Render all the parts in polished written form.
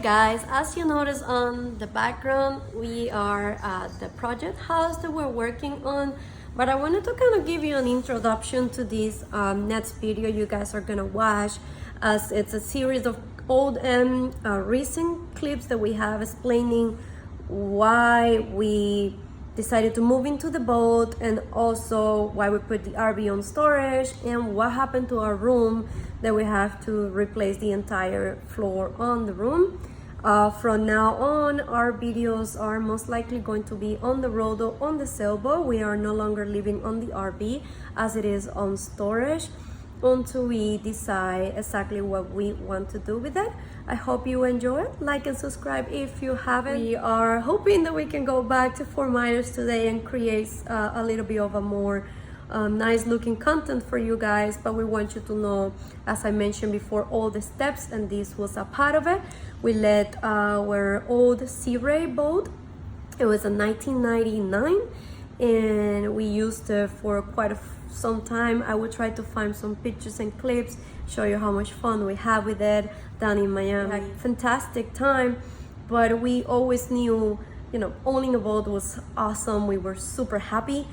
guys, as you notice on the background, we are at the project house that we're working on, but I wanted to kind of give you an introduction to this next video you guys are gonna watch, as it's a series of old and recent clips that we have explaining why we decided to move into the boat, and also why we put the RV on storage, and what happened to our room that we have to replace the entire floor on the room. From now on, our videos are most likely going to be on the road or on the sailboat. We are no longer living on the RV as it is on storage until we decide exactly what we want to do with it. I hope you enjoy it. Like and subscribe if you haven't. We are hoping that we can go back to Fort Myers today and create a little bit of a more nice looking content for you guys, but we want you to know, as I mentioned before, all the steps, and this was a part of it. We let our old Sea Ray boat. It was a 1999, and we used it for quite some time. I will try to find some pictures and clips, show you how much fun we had with it down in Miami. Fantastic time, but we always knew, you know, owning a boat was awesome. We were super happy,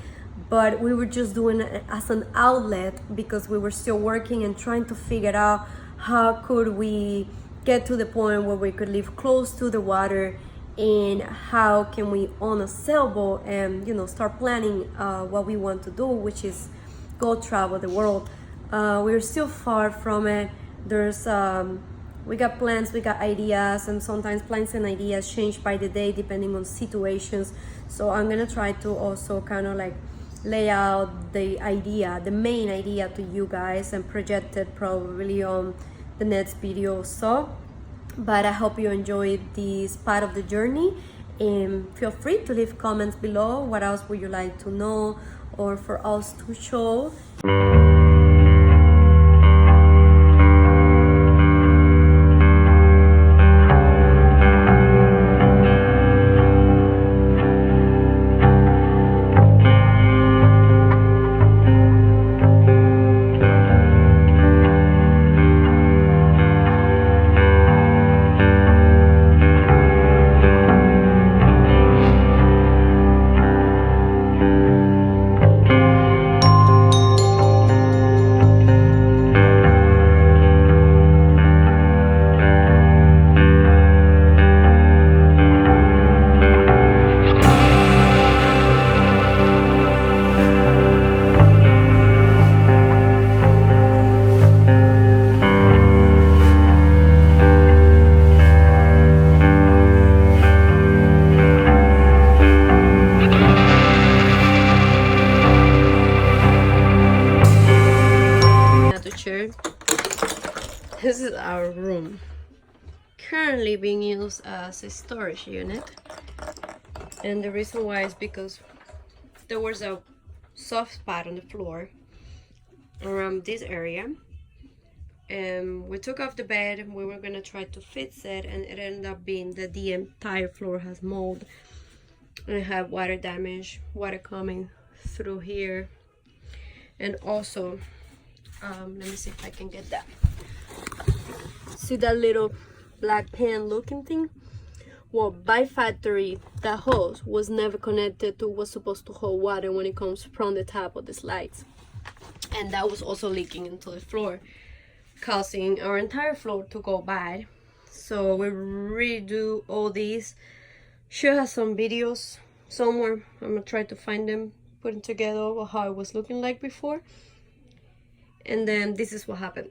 but we were just doing it as an outlet because we were still working and trying to figure out how could we get to the point where we could live close to the water, and how can we own a sailboat and, you know, start planning what we want to do, which is go travel the world. We're still far from it. There's we got plans, we got ideas, and sometimes plans and ideas change by the day depending on situations. So I'm gonna try to also kind of like lay out the idea, the main idea, to you guys and project it probably on the next video. So, but I hope you enjoyed this part of the journey, and feel free to leave comments below. What else would you like to know or for us to show? This is our room, currently being used as a storage unit, and the reason why is because there was a soft spot on the floor around this area, and we took off the bed and we were gonna try to fix it, and it ended up being that the entire floor has mold and it had water damage, water coming through here. And also let me see if I can get that. See that little black pan looking thing? Well, by factory, that hose was never connected to what's supposed to hold water when it comes from the top of the slides, and that was also leaking into the floor, causing our entire floor to go bad. So we redo all these. Should have some videos somewhere. I'm gonna try to find them, put them together of how it was looking like before. And then this is what happened.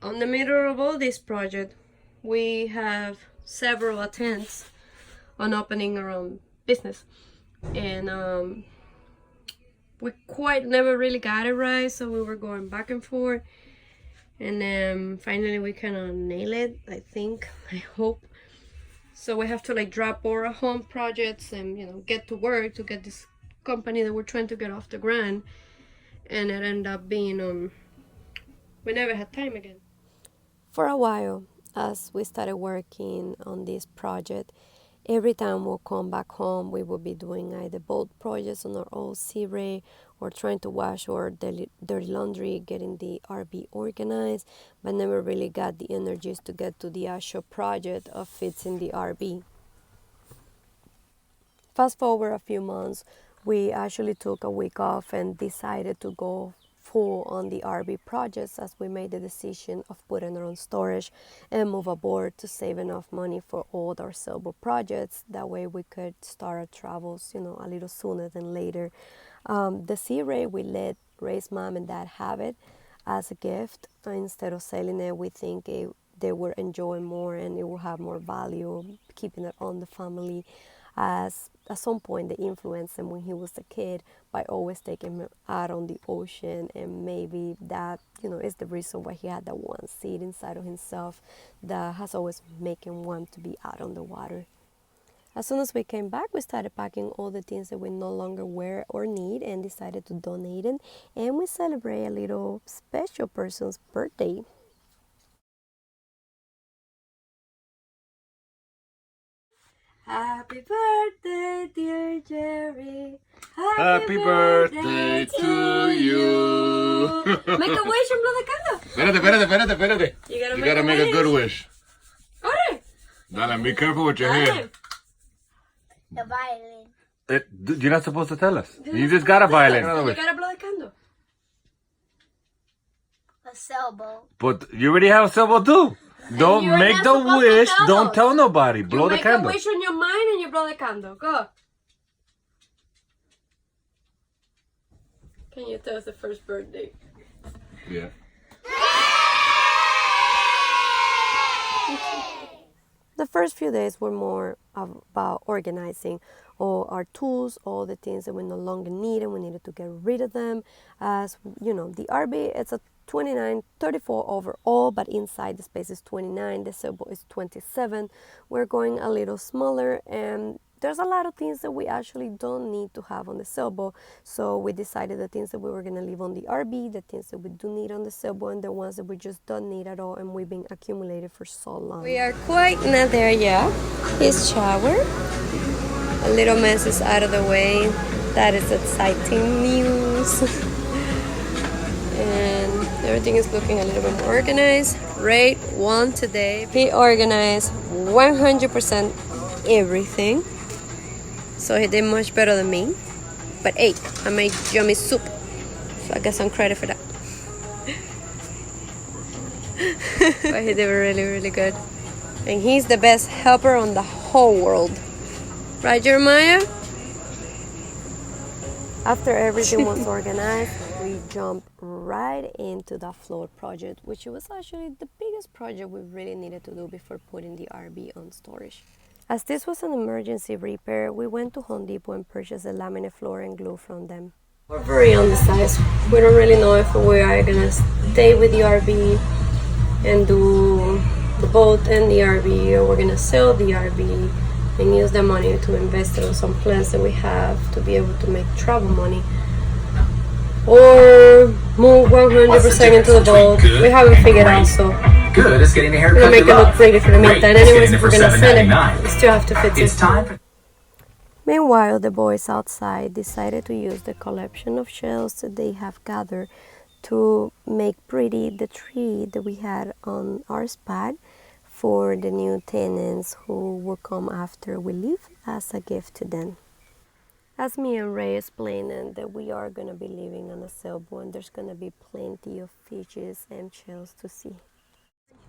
On the middle of all this project, we have several attempts on opening our own business, and we quite never really got it right, so we were going back and forth, and then finally we kind of nail it, I think, I hope. So we have to like drop all our home projects and, you know, get to work to get this company that we're trying to get off the ground, and it ended up being we never had time again. For a while, as we started working on this project, every time we'll come back home, we will be doing either boat projects on our old Sea Ray or trying to wash our dirty laundry, getting the RV organized, but never really got the energies to get to the actual project of fixing the RV. Fast forward a few months, we actually took a week off and decided to go full on the RV projects as we made the decision of putting it on storage and move aboard to save enough money for all our Sailboat projects. That way we could start our travels, a little sooner than later. The Sea Ray, we let Ray's mom and dad have it as a gift. Instead of selling it, we think they will enjoy more and it will have more value keeping it on the family, as at some point they influenced him when he was a kid by always taking him out on the ocean, and maybe that is the reason why he had that one seed inside of himself that has always made him want to be out on the water. As soon as we came back, we started packing all the things that we no longer wear or need and decided to donate it, and we celebrate a little special person's birthday. Happy birthday, dear Jerry. Happy birthday to you. Make a wish and blow the candle. Espérate. You gotta make a good wish. Alright. Dale, be careful with your hair. The violin. You're not supposed to tell us. You just got a violin. You gotta blow the candle. A sailboat. But you already have a sailboat too. Don't you're make not the supposed to wish. tell Don't us. tell nobody. Blow the candle. Make a wish on your mind and you blow the candle. Go. Can you tell us the first birthday? Yeah. The first few days were more about organizing all our tools, all the things that we no longer need and we needed to get rid of them. As the RV, it's a 34 overall, but inside the space is 29. The Sailboat is 27. We're going a little smaller, and there's a lot of things that we actually don't need to have on the Sailboat. So we decided the things that we were going to leave on the RV, the things that we do need on the Sailboat, and the ones that we just don't need at all, and we've been accumulated for so long. We are quite not there yet. His shower. A little mess is out of the way. That is exciting news. And everything is looking a little bit more organized. Ray won today. He organized 100% everything. So he did much better than me. But hey, I made yummy soup. So I got some credit for that. But he did really, really good. And he's the best helper on the whole world. Right, Jeremiah? After everything was organized, we jumped right into the floor project, which was actually the biggest project we really needed to do before putting the RV on storage. As this was an emergency repair, we went to Home Depot and purchased a laminate floor and glue from them. We're very undecided. We don't really know if we are gonna stay with the RV and do the boat and the RV, or we're gonna sell the RV and use that money to invest it on some plans that we have to be able to make travel money, or move 100% into the boat. We haven't figured out, so good is getting a we're haircut. gonna make it look pretty for the meantime. Great is Anyways, getting if it we're for gonna sell it, $7.99. we still have to fix It's it. time for Meanwhile, the boys outside decided to use the collection of shells that they have gathered to make pretty the tree that we had on our spot for the new tenants who will come after we leave as a gift to them. As me and Ray explained that we are going to be living on a sailboat and there's going to be plenty of fishes and shells to see.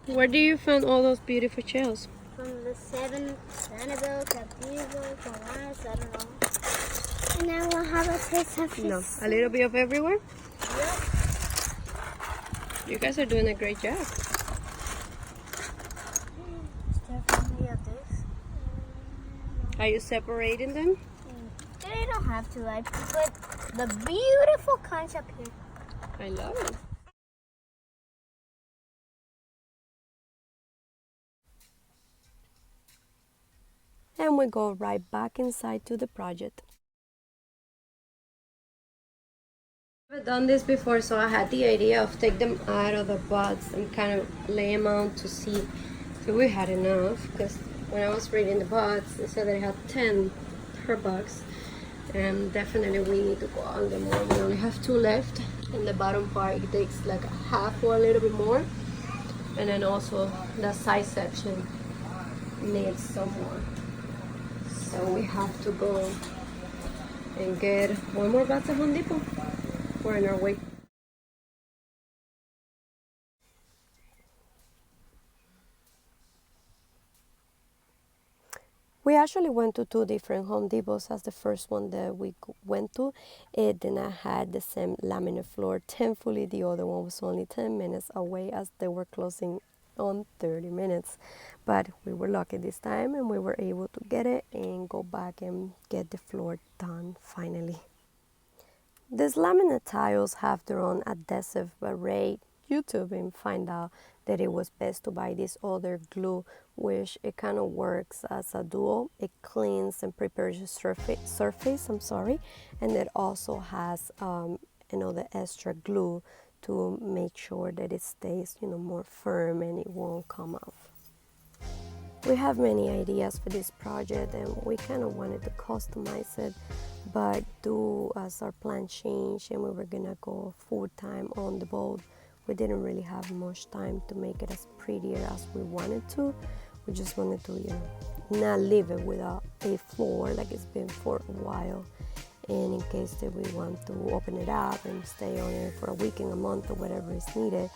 Where do you find all those beautiful shells? From the 7 Sanibel, Captivo, Comas, I don't know. And then we'll have a taste of fish. No, a little bit of everywhere? Yep. You guys are doing a great job. Definitely of this. Are you separating them? They don't have to. I put the beautiful kinds up here. I love it. And we go right back inside to the project. I've done this before, so I had the idea of take them out of the box and kind of lay them out to see if we had enough, because when I was reading the box, it said that it had 10 per box. And definitely we need to go out and get more. We only have 2 left. And the bottom part, it takes like a half or a little bit more. And then also the side section needs some more. So we have to go and get one more box of Home Depot. We're on our way. We actually went to 2 different Home Depots. As the first one that we went to, it did not have the same laminate floor. Thankfully, the other one was only 10 minutes away as they were closing on 30 minutes. But we were lucky this time and we were able to get it and go back and get the floor done finally. These laminate tiles have their own adhesive, but rate YouTube and find out that it was best to buy this other glue, which it kind of works as a duo. It cleans and prepares your surface, and it also has another extra glue to make sure that it stays, more firm and it won't come off. We have many ideas for this project and we kind of wanted to customize it, but due as our plan changed and we were gonna go full time on the boat, we didn't really have much time to make it as prettier as we wanted to. We just wanted to, not leave it without a floor like it's been for a while. And in case that we want to open it up and stay on it for a week and a month or whatever is needed,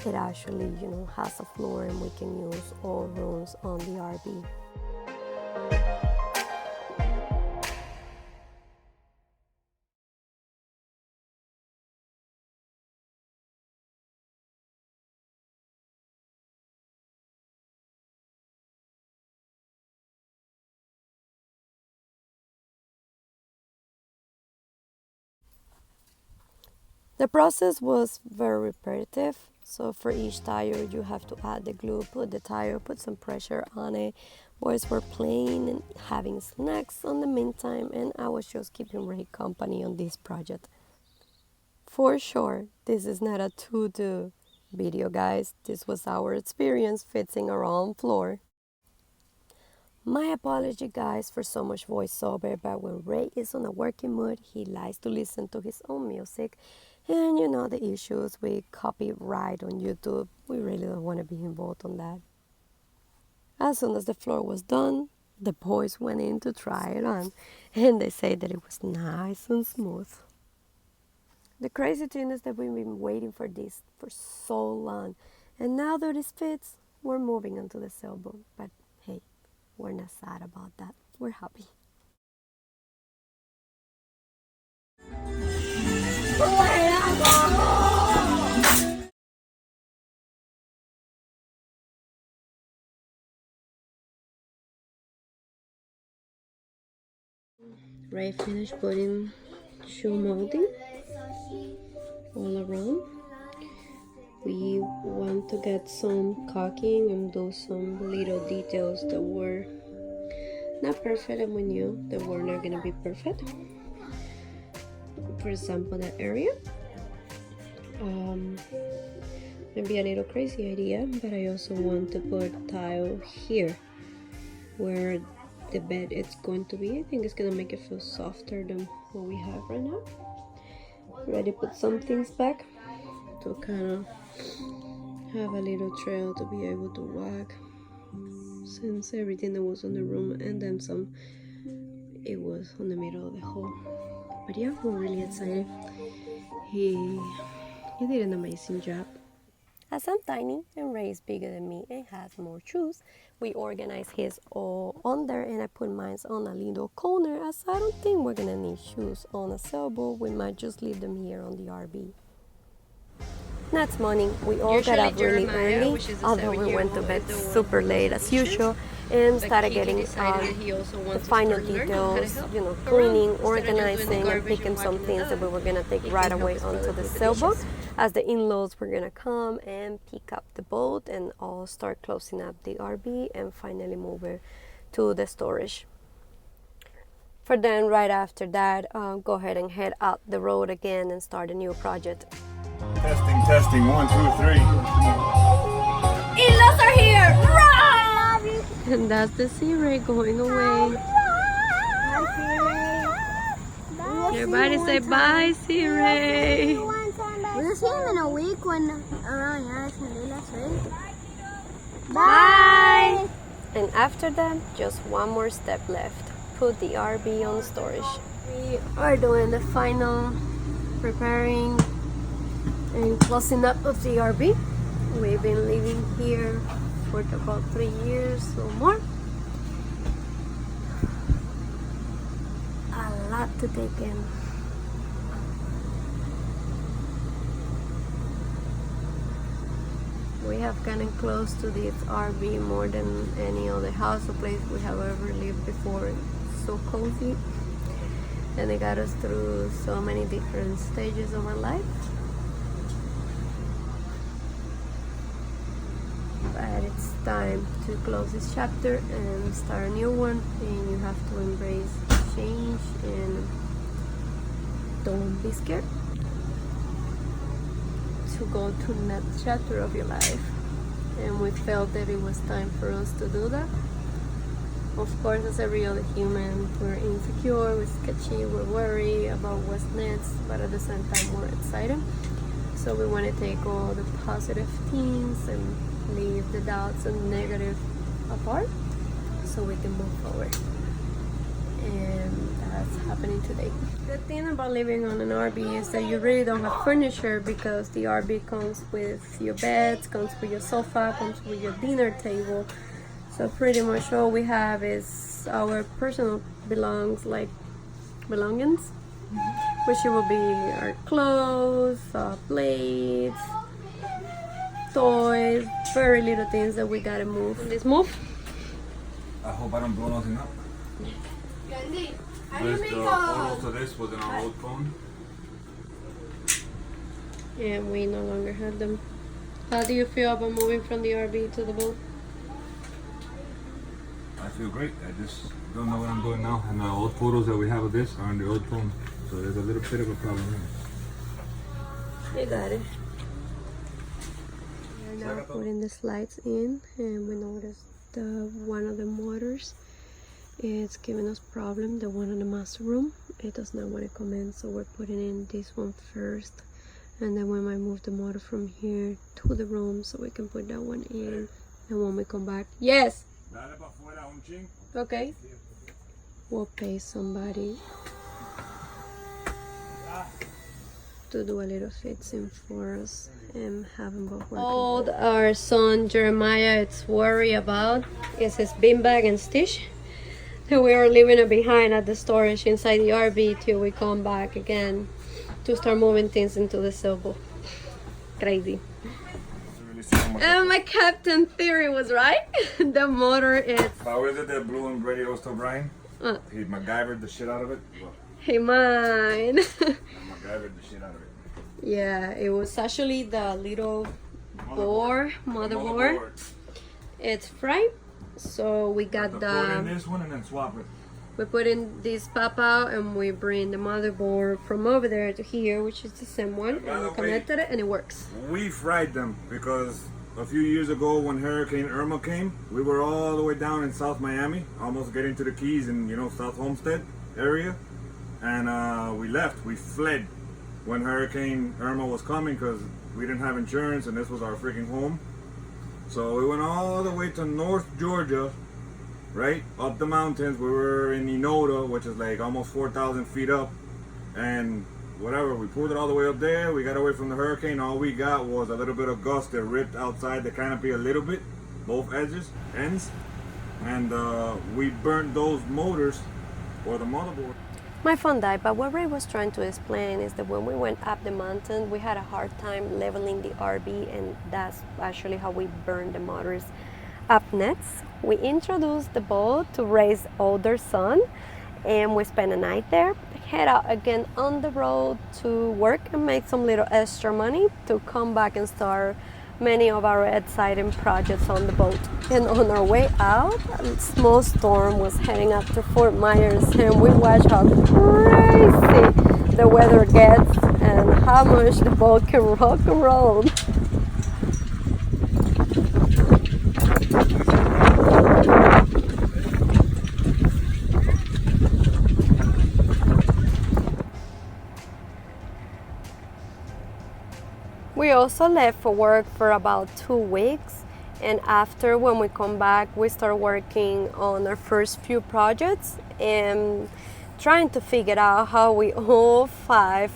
it actually, has a floor and we can use all rooms on the RV. The process was very repetitive. So for each tire, you have to add the glue, put the tire, put some pressure on it. Boys were playing and having snacks on the meantime, and I was just keeping Ray company on this project. For sure, this is not a to-do video, guys. This was our experience fixing our own floor. My apology, guys, for so much voiceover, but when Ray is on a working mood, he likes to listen to his own music. And the issues with copyright on YouTube, we really don't want to be involved on that. As soon as the floor was done, the boys went in to try it on, and they say that it was nice and smooth. The crazy thing is that we've been waiting for this for so long, and now that it fits, we're moving onto the sailboat. But hey, we're not sad about that. We're happy. Ray finished putting shoe molding all around. We want to get some caulking and do some little details that were not perfect, and we knew that were not going to be perfect. For example, that area. Maybe a little crazy idea, but I also want to put tile here where the bed is going to be. I think it's gonna make it feel softer than what we have right now. Ready to put some things back to kind of have a little trail to be able to walk, since everything that was on the room and then some, it was on the middle of the hall. But yeah, we're really excited. He did an amazing job. As I'm tiny and Ray is bigger than me and has more shoes, we organized his all on there, and I put mine on a little corner, as I don't think we're gonna need shoes on a sailboat. We might just leave them here on the RV. Next morning, we all got up really early, although we went to bed super late as usual, and started getting the final details, cleaning, organizing, and picking some things that we were gonna take right away onto the sailboat, as the in-laws were gonna come and pick up the boat and all start closing up the RV and finally move it to the storage. For then, right after that, go ahead and head out the road again and start a new project. Testing, 1, 2, 3. In-laws are here! Run! And that's the sea ray going away. Everybody say bye, Siri. We'll see him in a week when around Yanis can do last week. Bye. And after that, just one more step left. Put the RV on storage. We are doing the final preparing and closing up of the RV. We've been living here for about 3 years or more. A lot to take in. We have gotten close to this RV more than any other house or place we have ever lived before. It's so cozy, and it got us through so many different stages of our life. But it's time to close this chapter and start a new one, and you have to embrace change and don't be scared to go to the next chapter of your life. And we felt that it was time for us to do that. Of course, as every other human, we're insecure, we're sketchy, we're worried about what's next, but at the same time we're excited. So we want to take all the positive things and leave the doubts and negative apart so we can move forward. And that's happening today. The thing about living on an RV is that you really don't have furniture, because the RV comes with your beds, comes with your sofa, comes with your dinner table. So pretty much all we have is our personal belongings, which will be our clothes, plates, toys, very little things that we gotta move. Let's move. I hope I don't blow nothing up. There's the photos of this was in our old phone. And we no longer have them. How do you feel about moving from the RV to the boat? I feel great. I just don't know what I'm doing now. And the old photos that we have of this are on the old phone. So there's a little bit of a problem here. You got it. We're now putting the slides in, and we noticed one of the motors is giving us problem, the one in the master room. It does not want to come in, so we're putting in this one first, and then we might move the motor from here to the room so we can put that one in. And when we come back, yes, okay, we'll pay somebody to do a little fixing for us and have them both working. All our son Jeremiah is worried about is his beanbag and Stitch. We are leaving it behind at the storage inside the RV till we come back again to start moving things into the Sailboat. Crazy. And my captain theory was right. The motor is... How is it that blue and red Toast O'Brien? He MacGyvered the shit out of it. Well, hey, mine. MacGyvered the shit out of it. Yeah, it was actually the little motherboard. It's fried. So we got Put in this one and then swap it. We put in this pop out and we bring the motherboard from over there to here, which is the same one, and we connected it and it works. We fried them because a few years ago when Hurricane Irma came, we were all the way down in South Miami, almost getting to the Keys in, South Homestead area, and we left. We fled when Hurricane Irma was coming because we didn't have insurance and this was our freaking home. So we went all the way to North Georgia, right? Up the mountains. We were in Enoda, which is like almost 4,000 feet up. And whatever, we pulled it all the way up there. We got away from the hurricane. All we got was a little bit of gust that ripped outside the canopy a little bit, both ends. And we burnt those motors, or the motherboard. My phone died, but what Ray was trying to explain is that when we went up the mountain, we had a hard time leveling the RV, and that's actually how we burned the motors. Up next, we introduced the boat to Ray's older son, and we spent a night there. Head out again on the road to work and make some little extra money to come back and start many of our exciting projects on the boat. And on our way out, a small storm was heading up to Fort Myers, and we watched how crazy the weather gets and how much the boat can rock and roll. also left for work for about 2 weeks, and after, when we come back, we start working on our first few projects and trying to figure out how we all 5,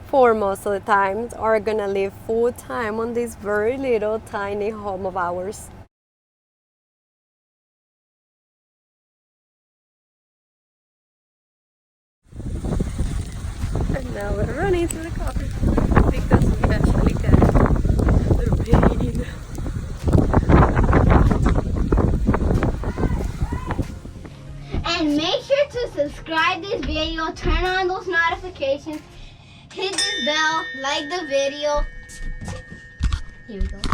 for most of the time, are gonna live full time on this very little tiny home of ours. And now we're running to the coffee because we actually got the rain. And make sure to subscribe this video, turn on those notifications, hit this bell, like the video. Here we go.